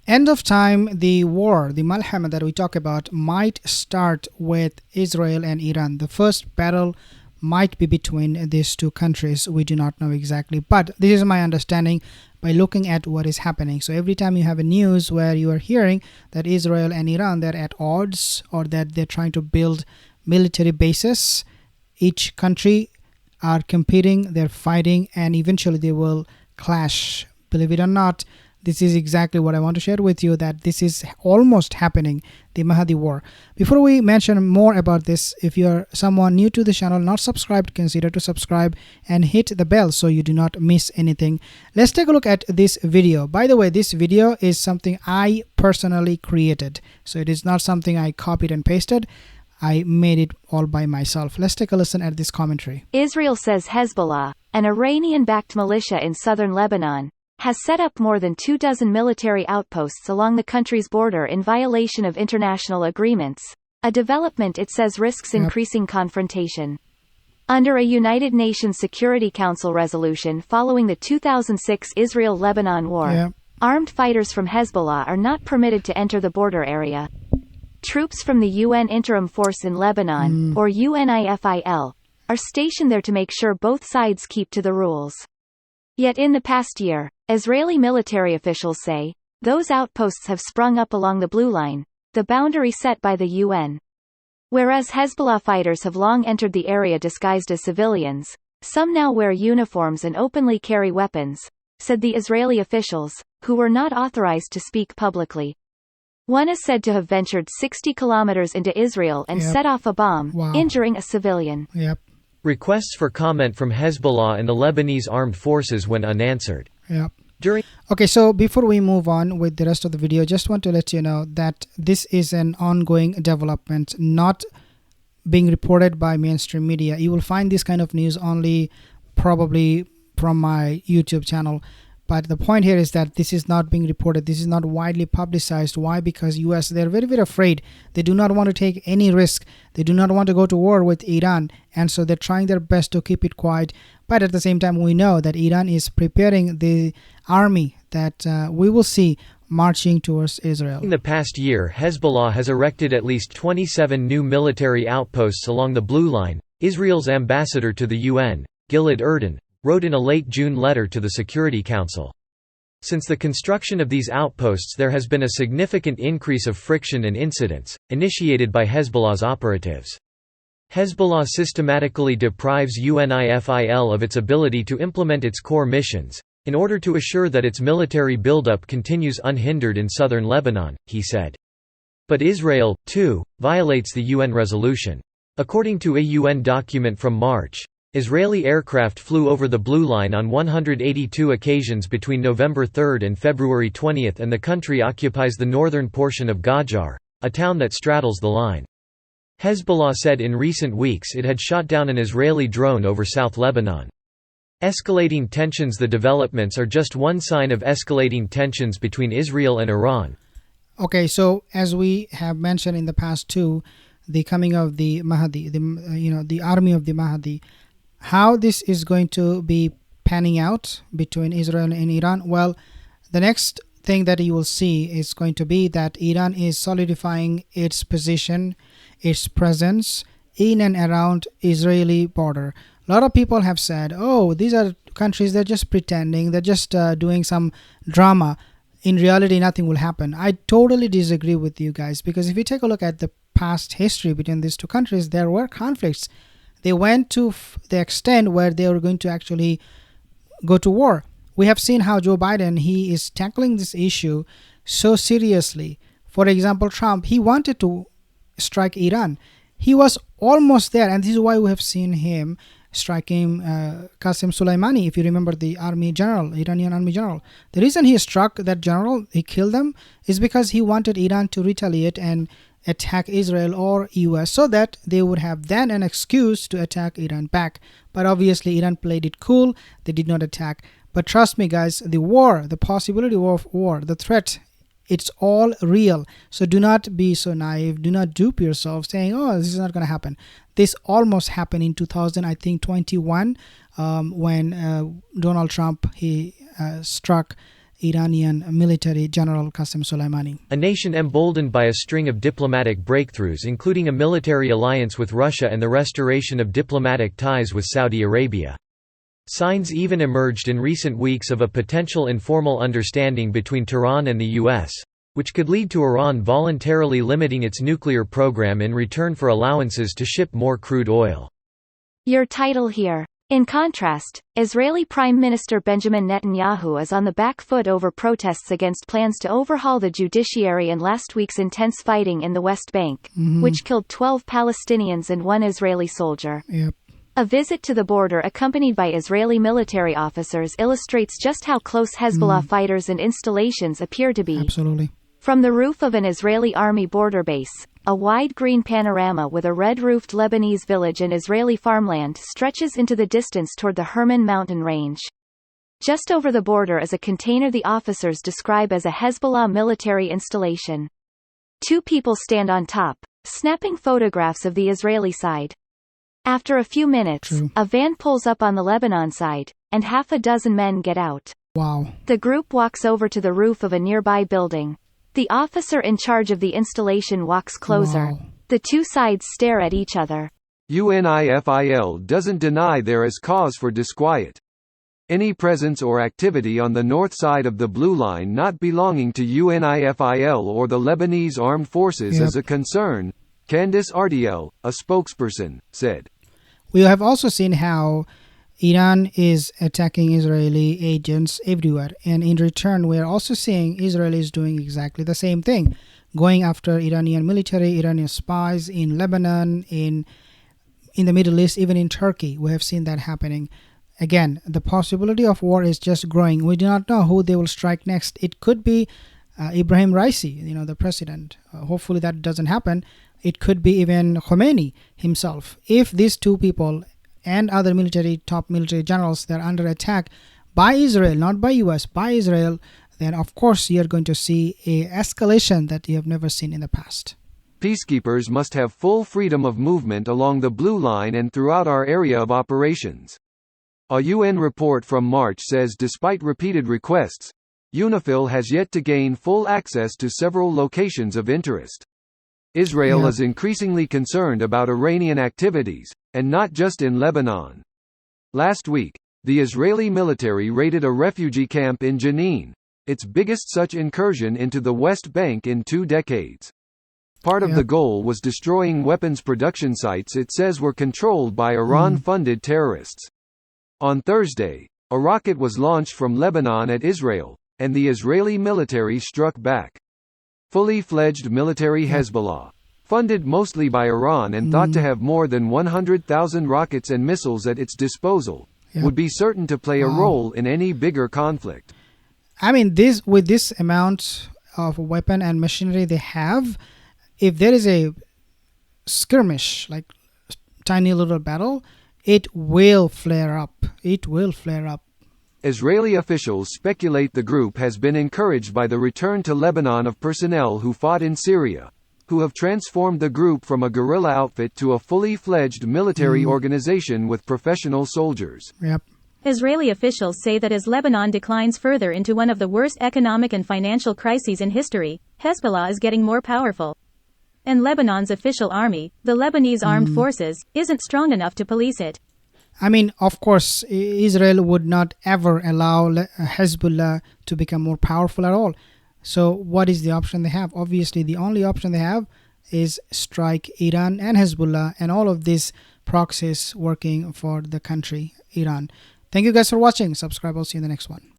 end of time, the war, the malhama that we talk about, might start with Israel and Iran. The first battle might be between these two countries. We do not know exactly, but this is my understanding by looking at what is happening. So every time you have a news where you are hearing that Israel and Iran, they're at odds, or that they're trying to build military bases, each country are competing, they're fighting, and eventually they will clash. Believe it or not, this is exactly what I want to share with you, that this is almost happening, the Mahdi War. Before we mention more about this, if you are someone new to the channel, not subscribed, consider to subscribe and hit the bell so you do not miss anything. Let's take a look at this video. By the way, this video is something I personally created. So it is not something I copied and pasted. I made it all by myself. Let's take a listen at this commentary. Israel says Hezbollah, an Iranian-backed militia in southern Lebanon, has set up more than 24 military outposts along the country's border in violation of international agreements, a development it says risks increasing confrontation. Under a United Nations Security Council resolution following the 2006 Israel-Lebanon war, armed fighters from Hezbollah are not permitted to enter the border area. Troops from the UN Interim Force in Lebanon, or UNIFIL, are stationed there to make sure both sides keep to the rules. Yet in the past year, Israeli military officials say, those outposts have sprung up along the Blue Line, the boundary set by the UN. Whereas Hezbollah fighters have long entered the area disguised as civilians, some now wear uniforms and openly carry weapons, said the Israeli officials, who were not authorized to speak publicly. One is said to have ventured 60 kilometers into Israel and set off a bomb, injuring a civilian. Requests for comment from Hezbollah and the Lebanese armed forces went unanswered. Okay, so before we move on with the rest of the video, just want to let you know that this is an ongoing development, not being reported by mainstream media. You will find this kind of news only probably from my YouTube channel. But the point here is that this is not being reported. This is not widely publicized. Why? Because US, they're very, very afraid. They do not want to take any risk. They do not want to go to war with Iran. And so they're trying their best to keep it quiet. But at the same time, we know that Iran is preparing the army that we will see marching towards Israel. In the past year, Hezbollah has erected at least 27 new military outposts along the Blue Line. Israel's ambassador to the UN, Gilad Erdan, wrote in a late June letter to the Security Council. Since the construction of these outposts, there has been a significant increase of friction and incidents, initiated by Hezbollah's operatives. Hezbollah systematically deprives UNIFIL of its ability to implement its core missions, in order to assure that its military buildup continues unhindered in southern Lebanon, he said. But Israel, too, violates the UN resolution. According to a UN document from March, Israeli aircraft flew over the Blue Line on 182 occasions between November 3 and February 20, and the country occupies the northern portion of Gajar, a town that straddles the line. Hezbollah said in recent weeks it had shot down an Israeli drone over South Lebanon. Escalating tensions. The developments are just one sign of escalating tensions between Israel and Iran. Okay, so as we have mentioned in the past too, the coming of the Mahdi, the army of the Mahdi, how this is going to be panning out between Israel and Iran. Well, the next thing that you will see is going to be that Iran is solidifying its position, its presence in and around Israeli border. A lot of people have said, oh, these are countries, they're just pretending, they're just doing some drama. In reality, nothing will happen. I totally disagree with you guys, because if you take a look at the past history between these two countries, there were conflicts. They went to the extent where they were going to actually go to war. We have seen how Joe Biden, he is tackling this issue so seriously. For example, Trump, he wanted to strike Iran. He was almost there, and this is why we have seen him striking Qasem Soleimani, if you remember, the army general, Iranian army general. The reason he struck that general, he killed them, is because he wanted Iran to retaliate and attack Israel or US, so that they would have then an excuse to attack Iran back. But obviously Iran played it cool. They did not attack. But trust me guys, the war, the possibility of war, the threat, it's all real. So do not be so naive. Do not dupe yourself saying, oh, this is not going to happen. This almost happened in 2021 when Donald Trump, he struck Iranian military general Qasem Soleimani. A nation emboldened by a string of diplomatic breakthroughs, including a military alliance with Russia and the restoration of diplomatic ties with Saudi Arabia. Signs even emerged in recent weeks of a potential informal understanding between Tehran and the U.S., which could lead to Iran voluntarily limiting its nuclear program in return for allowances to ship more crude oil. Your title here. In contrast, Israeli Prime Minister Benjamin Netanyahu is on the back foot over protests against plans to overhaul the judiciary and last week's intense fighting in the West Bank, which killed 12 Palestinians and 1 Israeli soldier. Yep. A visit to the border accompanied by Israeli military officers illustrates just how close Hezbollah fighters and installations appear to be. Absolutely. From the roof of an Israeli army border base, a wide green panorama with a red-roofed Lebanese village and Israeli farmland stretches into the distance toward the Hermon mountain range. Just over the border is a container the officers describe as a Hezbollah military installation. 2 people stand on top, snapping photographs of the Israeli side. After a few minutes, a van pulls up on the Lebanon side, and half a dozen men get out. Wow. The group walks over to the roof of a nearby building. The officer in charge of the installation walks closer. Wow. The 2 sides stare at each other. UNIFIL doesn't deny there is cause for disquiet. Any presence or activity on the north side of the Blue Line not belonging to UNIFIL or the Lebanese Armed Forces is a concern, Candice Ardiel, a spokesperson, said. We have also seen how Iran is attacking Israeli agents everywhere, and in return we are also seeing Israel is doing exactly the same thing, going after Iranian military, Iranian spies in Lebanon, in the Middle East, even in Turkey. We have seen that happening. Again, the possibility of war is just growing. We do not know who they will strike next. It could be Ibrahim Raisi, the president. Hopefully that doesn't happen. It could be even Khomeini himself. If these 2 people and other top military generals that are under attack by Israel, not by US, by Israel, then of course you're going to see a escalation that you have never seen in the past. Peacekeepers must have full freedom of movement along the Blue Line and throughout our area of operations. A UN report from March says despite repeated requests, UNIFIL has yet to gain full access to several locations of interest. Israel is increasingly concerned about Iranian activities, and not just in Lebanon. Last week, the Israeli military raided a refugee camp in Jenin, its biggest such incursion into the West Bank in 2 decades. Part of the goal was destroying weapons production sites it says were controlled by Iran-funded terrorists. On Thursday, a rocket was launched from Lebanon at Israel, and the Israeli military struck back. Fully fledged military Hezbollah, funded mostly by Iran and thought to have more than 100,000 rockets and missiles at its disposal, would be certain to play a role in any bigger conflict. I mean, with this amount of weapon and machinery they have, if there is a skirmish, like tiny little battle, it will flare up. It will flare up. Israeli officials speculate the group has been encouraged by the return to Lebanon of personnel who fought in Syria, who have transformed the group from a guerrilla outfit to a fully fledged military organization with professional soldiers. Yep. Israeli officials say that as Lebanon declines further into one of the worst economic and financial crises in history, Hezbollah is getting more powerful. And Lebanon's official army, the Lebanese Armed Forces, isn't strong enough to police it. I mean, of course, Israel would not ever allow Hezbollah to become more powerful at all. So what is the option they have? Obviously, the only option they have is strike Iran and Hezbollah and all of these proxies working for the country, Iran. Thank you guys for watching. Subscribe. I'll see you in the next one.